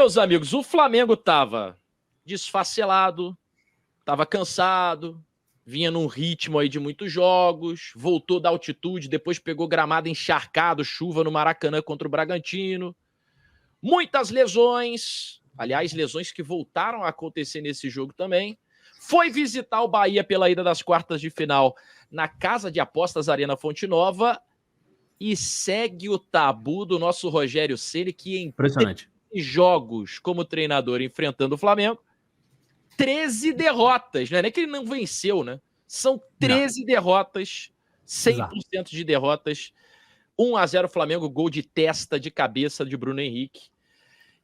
meus amigos, o Flamengo tava desfacelado, tava cansado, vinha num ritmo aí de muitos jogos, voltou da altitude, depois pegou gramado encharcado, chuva no Maracanã contra o Bragantino. Muitas lesões, aliás, lesões que voltaram a acontecer nesse jogo também. Foi visitar o Bahia pela ida das quartas de final na Casa de Apostas Arena Fonte Nova e segue o tabu do nosso Rogério Ceni, que em Impressionante. jogos como treinador enfrentando o Flamengo, 13 derrotas, não é nem que ele não venceu, né? São 13 derrotas, 100% de derrotas, 1-0 Flamengo, gol de testa, de cabeça de Bruno Henrique.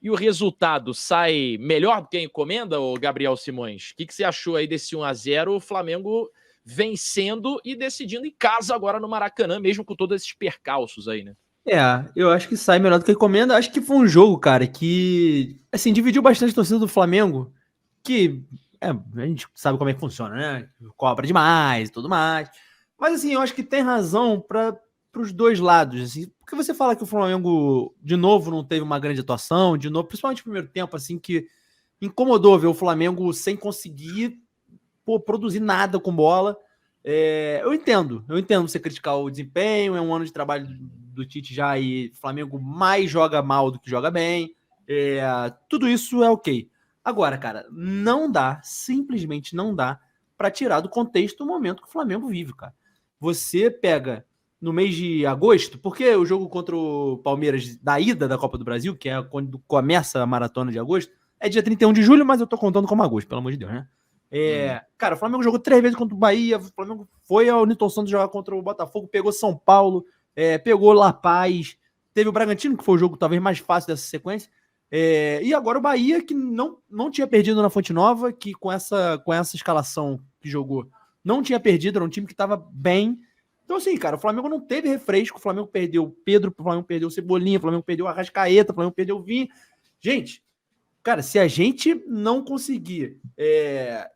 E o resultado sai melhor do que a encomenda, ô Gabriel Simões? O que você achou aí desse 1-0, o Flamengo vencendo e decidindo em casa agora no Maracanã, mesmo com todos esses percalços aí, né? Eu acho que sai melhor do que a encomenda. Acho que foi um jogo, cara, que, assim, dividiu bastante a torcida do Flamengo, que a gente sabe como é que funciona, né? Cobra demais e tudo mais. Mas, assim, eu acho que tem razão para os dois lados, assim, porque você fala que o Flamengo, de novo, não teve uma grande atuação, de novo, principalmente no primeiro tempo, assim, que incomodou ver o Flamengo sem conseguir produzir nada com bola. Eu entendo você criticar o desempenho, é um ano de trabalho do Tite já e o Flamengo mais joga mal do que joga bem. Tudo isso é ok. Agora, cara, não dá, simplesmente não dá para tirar do contexto o momento que o Flamengo vive, cara. Você pega no mês de agosto, porque o jogo contra o Palmeiras da ida da Copa do Brasil, que é quando começa a maratona de agosto, é dia 31 de julho, mas eu tô contando como agosto, pelo amor de Deus, né? Cara, o Flamengo jogou 3 vezes contra o Bahia, o Flamengo foi ao Newton Santos jogar contra o Botafogo, pegou São Paulo, pegou La Paz, teve o Bragantino, que foi o jogo talvez mais fácil dessa sequência, e agora o Bahia, que não tinha perdido na Fonte Nova, que com essa escalação que jogou, não tinha perdido, era um time que estava bem. Então, assim, cara, o Flamengo não teve refresco, o Flamengo perdeu o Pedro, o Flamengo perdeu o Cebolinha, o Flamengo perdeu o Arrascaeta, o Flamengo perdeu o Vinha. Gente, cara, se a gente não conseguir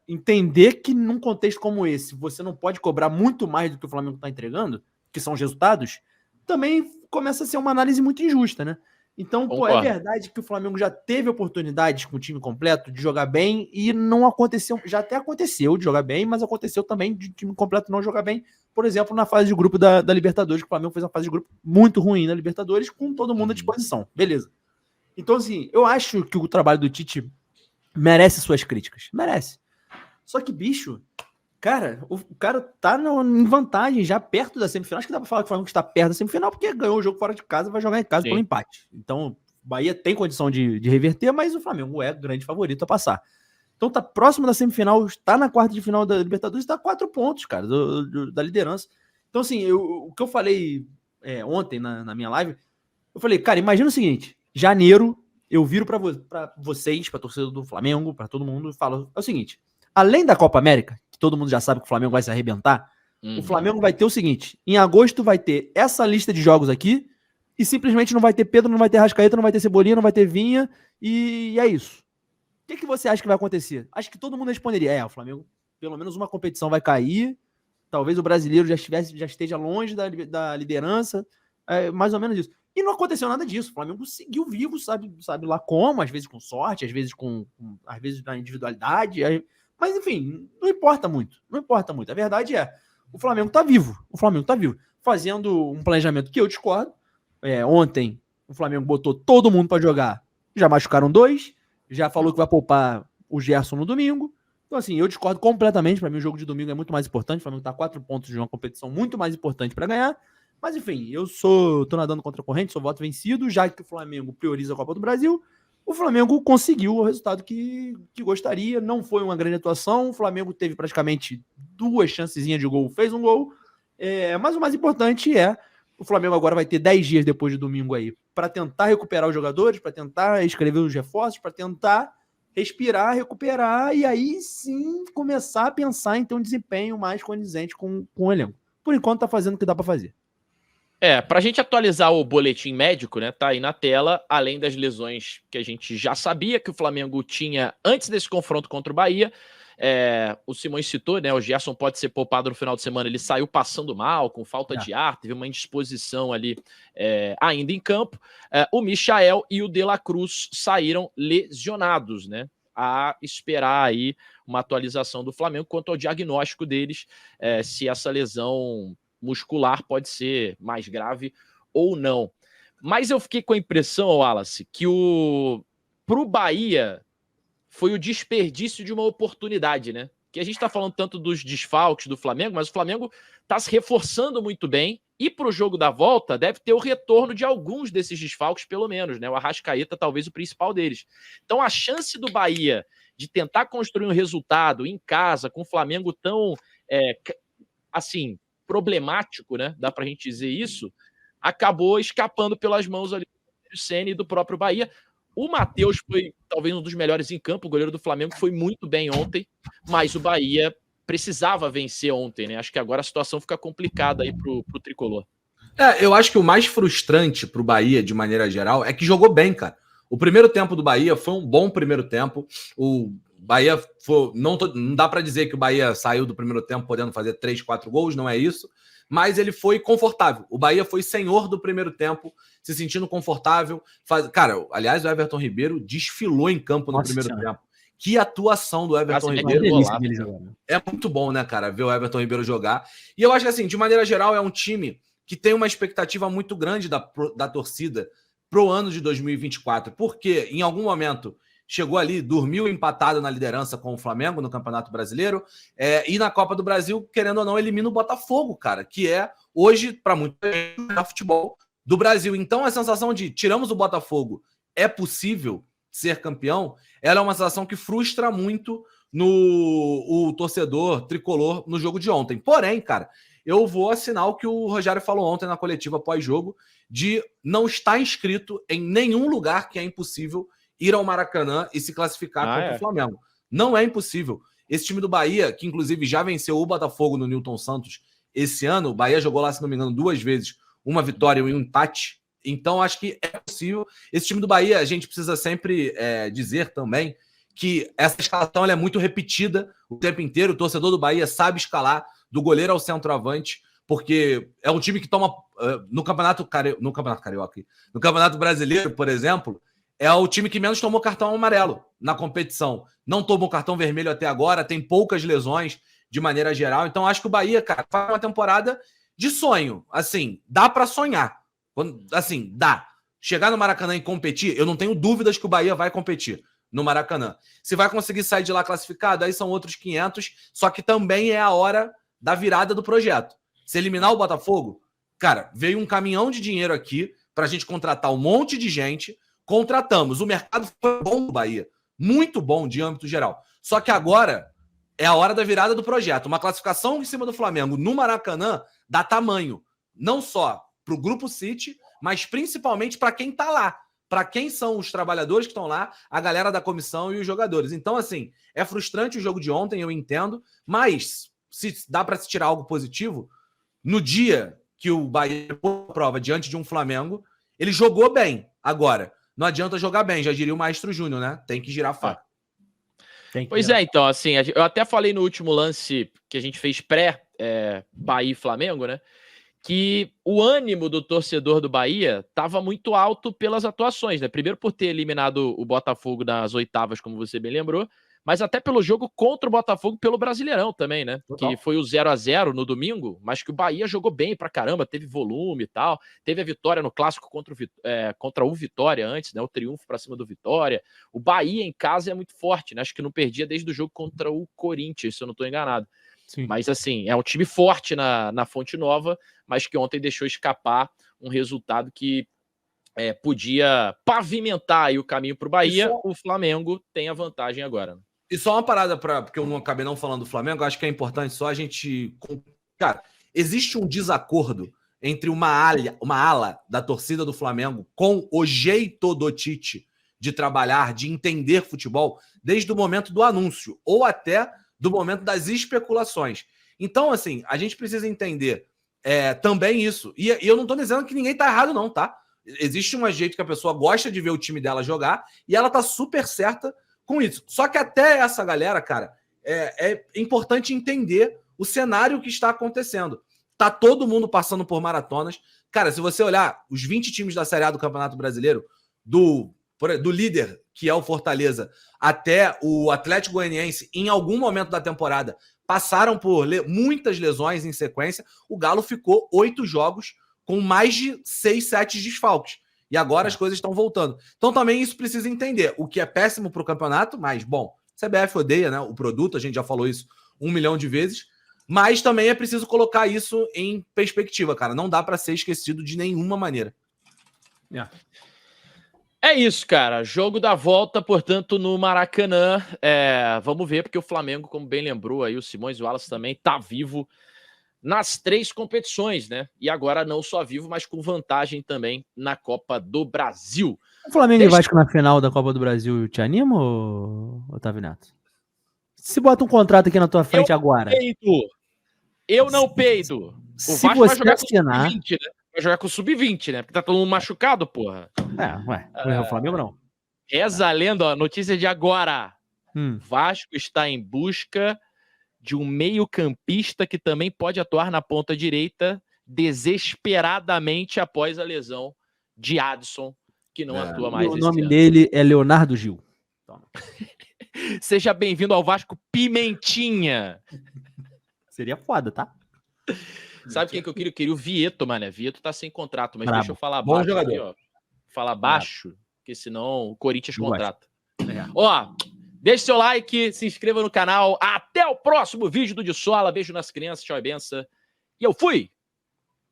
entender que num contexto como esse, você não pode cobrar muito mais do que o Flamengo está entregando, que são os resultados, também começa a ser uma análise muito injusta, né? Então, é verdade que o Flamengo já teve oportunidades com o time completo de jogar bem e não aconteceu, já até aconteceu de jogar bem, mas aconteceu também de time completo não jogar bem, por exemplo, na fase de grupo da Libertadores, que o Flamengo fez uma fase de grupo muito ruim na Libertadores, com todo mundo à disposição, beleza. Então, assim, eu acho que o trabalho do Tite merece suas críticas. Merece. Só que, bicho, cara, o cara tá em vantagem já perto da semifinal. Acho que dá pra falar que o Flamengo está perto da semifinal, porque ganhou o jogo fora de casa, vai jogar em casa pelo empate. Então, o Bahia tem condição de reverter, mas o Flamengo é o grande favorito a passar. Então, tá próximo da semifinal, está na quarta de final da Libertadores, tá a 4 pontos, cara, da liderança. Então, assim, o que eu falei ontem na minha live, eu falei, cara, imagina o seguinte, janeiro, eu viro para vocês, para torcedor do Flamengo, para todo mundo, e falo, é o seguinte, além da Copa América, que todo mundo já sabe que o Flamengo vai se arrebentar, o Flamengo vai ter o seguinte, em agosto vai ter essa lista de jogos aqui, e simplesmente não vai ter Pedro, não vai ter Arrascaeta, não vai ter Cebolinha, não vai ter Vinha, e é isso. O que você acha que vai acontecer? Acho que todo mundo responderia, o Flamengo, pelo menos uma competição vai cair, talvez o brasileiro já esteja longe da liderança, mais ou menos isso. E não aconteceu nada disso. O Flamengo seguiu vivo, sabe lá como, às vezes com sorte, às vezes às vezes na individualidade. Mas, enfim, não importa muito. Não importa muito. A verdade é, o Flamengo tá vivo. O Flamengo tá vivo. Fazendo um planejamento que eu discordo. Ontem, o Flamengo botou todo mundo para jogar. Já machucaram 2. Já falou que vai poupar o Gerson no domingo. Então, assim, eu discordo completamente. Para mim, o jogo de domingo é muito mais importante. O Flamengo tá 4 pontos de uma competição muito mais importante para ganhar. Mas, enfim, tô nadando contra a corrente, sou voto vencido, já que o Flamengo prioriza a Copa do Brasil. O Flamengo conseguiu o resultado que gostaria, não foi uma grande atuação. O Flamengo teve praticamente 2 chancezinhas de gol, fez um gol. Mas o mais importante é, o Flamengo agora vai ter 10 dias depois de domingo aí, para tentar recuperar os jogadores, para tentar escrever os reforços, para tentar respirar, recuperar, e aí sim começar a pensar em ter um desempenho mais condizente com o elenco. Por enquanto tá fazendo o que dá para fazer. Pra gente atualizar o boletim médico, né, tá aí na tela, além das lesões que a gente já sabia que o Flamengo tinha antes desse confronto contra o Bahia, O Simões citou, né? O Gerson pode ser poupado no final de semana. Ele saiu passando mal, com falta de ar, teve uma indisposição ali ainda em campo. O Michael e o De La Cruz saíram lesionados, né? A esperar aí uma atualização do Flamengo quanto ao diagnóstico deles, se essa lesão muscular pode ser mais grave ou não. Mas eu fiquei com a impressão, Wallace, que pro Bahia foi o desperdício de uma oportunidade, né? Que a gente tá falando tanto dos desfalques do Flamengo, mas o Flamengo tá se reforçando muito bem e pro jogo da volta deve ter o retorno de alguns desses desfalques, pelo menos, né? O Arrascaeta talvez o principal deles. Então a chance do Bahia de tentar construir um resultado em casa com o Flamengo tão, assim, problemático, né? Dá pra gente dizer isso, acabou escapando pelas mãos ali do Ceni e do próprio Bahia. O Matheus foi talvez um dos melhores em campo, o goleiro do Flamengo foi muito bem ontem, mas o Bahia precisava vencer ontem, né? Acho que agora a situação fica complicada aí pro Tricolor. Eu acho que o mais frustrante pro Bahia, de maneira geral, é que jogou bem, cara. O primeiro tempo do Bahia foi um bom primeiro tempo. O Bahia foi... Não dá para dizer que o Bahia saiu do primeiro tempo podendo fazer 3, 4 gols, não é isso. Mas ele foi confortável. O Bahia foi senhor do primeiro tempo, se sentindo confortável. Cara, aliás, o Everton Ribeiro desfilou em campo no primeiro tempo. Que atuação do Everton Ribeiro. É muito bom, né, cara, ver o Everton Ribeiro jogar. E eu acho que, assim, de maneira geral, é um time que tem uma expectativa muito grande da torcida pro ano de 2024. Porque, em algum momento, chegou ali, dormiu empatado na liderança com o Flamengo no Campeonato Brasileiro, e na Copa do Brasil, querendo ou não, elimina o Botafogo, cara, que é, hoje, para muita gente, o melhor futebol do Brasil. Então, a sensação de tiramos o Botafogo, é possível ser campeão, ela é uma sensação que frustra muito o torcedor tricolor no jogo de ontem. Porém, cara, eu vou assinar o que o Rogério falou ontem na coletiva pós-jogo, de não estar inscrito em nenhum lugar que é impossível ir ao Maracanã e se classificar contra o Flamengo. Não é impossível. Esse time do Bahia, que inclusive já venceu o Botafogo no Newton Santos esse ano, o Bahia jogou lá, se não me engano, 2 vezes, uma vitória e um empate. Então, acho que é possível. Esse time do Bahia, a gente precisa sempre dizer também que essa escalação ela é muito repetida o tempo inteiro. O torcedor do Bahia sabe escalar do goleiro ao centroavante, porque é um time que toma... No Campeonato Carioca, no Campeonato Brasileiro, por exemplo, é o time que menos tomou cartão amarelo na competição. Não tomou cartão vermelho até agora, tem poucas lesões de maneira geral. Então, acho que o Bahia, cara, faz uma temporada de sonho. Assim, dá para sonhar. Assim, dá. Chegar no Maracanã e competir, eu não tenho dúvidas que o Bahia vai competir no Maracanã. Se vai conseguir sair de lá classificado, aí são outros 500, só que também é a hora da virada do projeto. Se eliminar o Botafogo, cara, veio um caminhão de dinheiro aqui pra gente contratar um monte de gente, contratamos. O mercado foi bom no Bahia, muito bom de âmbito geral. Só que agora é a hora da virada do projeto. Uma classificação em cima do Flamengo no Maracanã dá tamanho, não só para o Grupo City, mas principalmente para quem está lá, para quem são os trabalhadores que estão lá, a galera da comissão e os jogadores. Então, assim, é frustrante o jogo de ontem, eu entendo, mas se dá para se tirar algo positivo, no dia que o Bahia pôs a prova diante de um Flamengo, ele jogou bem. Agora, não adianta jogar bem, já diria o Maestro Júnior, né? Tem que girar a faca. Pois é, então, assim, eu até falei no último lance que a gente fez pré-Bahia e Flamengo, né? Que o ânimo do torcedor do Bahia estava muito alto pelas atuações, né? Primeiro por ter eliminado o Botafogo nas oitavas, como você bem lembrou, mas até pelo jogo contra o Botafogo pelo Brasileirão também, né? Total. Que foi o 0-0 no domingo, mas que o Bahia jogou bem pra caramba, teve volume e tal, teve a vitória no clássico contra o Vitória antes, né? O triunfo pra cima do Vitória. O Bahia em casa é muito forte, né? Acho que não perdia desde o jogo contra o Corinthians, se eu não tô enganado. Sim. Mas assim, é um time forte na Fonte Nova, mas que ontem deixou escapar um resultado que podia pavimentar aí o caminho para o Bahia. O Flamengo tem a vantagem agora. E só uma parada, porque eu não acabei não falando do Flamengo, acho que é importante só a gente... Cara, existe um desacordo entre uma ala da torcida do Flamengo com o jeito do Tite de trabalhar, de entender futebol, desde o momento do anúncio, ou até do momento das especulações. Então, assim, a gente precisa entender também isso. E eu não tô dizendo que ninguém tá errado, não, tá? Existe um jeito que a pessoa gosta de ver o time dela jogar e ela tá super certa com isso. Só que até essa galera, cara, é importante entender o cenário que está acontecendo. Tá todo mundo passando por maratonas. Cara, se você olhar os 20 times da Série A do Campeonato Brasileiro, do líder, que é o Fortaleza, até o Atlético Goianiense, em algum momento da temporada, passaram por muitas lesões em sequência. O Galo ficou 8 jogos com mais de 6, 7 desfalques. E agora as coisas estão voltando. Então também isso precisa entender. O que é péssimo para o campeonato, mas, bom, CBF odeia, né, o produto, a gente já falou isso 1 milhão de vezes, mas também é preciso colocar isso em perspectiva, cara. Não dá para ser esquecido de nenhuma maneira. É isso, cara. Jogo da volta, portanto, no Maracanã. Vamos ver, porque o Flamengo, como bem lembrou aí, o Simões e o Wallace também tá vivo nas 3 competições, né? E agora não só vivo, mas com vantagem também na Copa do Brasil. O Flamengo e Vasco na final da Copa do Brasil te anima, Otávio Neto? Se bota um contrato aqui na tua frente agora. Eu não peido. O Se Vasco vai você jogar assinar... com sub-20, né? Vai jogar com sub-20, né? Porque tá todo mundo machucado, porra. O Flamengo não. Reza a lenda, ó, notícia de agora. Vasco está em busca de um meio-campista que também pode atuar na ponta direita desesperadamente após a lesão de Adson, que não atua mais esse ano. O nome dele é Leonardo Gil. Seja bem-vindo ao Vasco Pimentinha. Seria foda, tá? Sabe quem que eu queria? Eu queria o Vieto, mano. Vieto tá sem contrato, mas deixa eu falar bom baixo jogador. aqui, ó. Falar baixo, porque senão o Corinthians contrata. Ó, deixe seu like, se inscreva no canal. Até o próximo vídeo do De Sola. Beijo nas crianças, tchau e benção. E eu fui!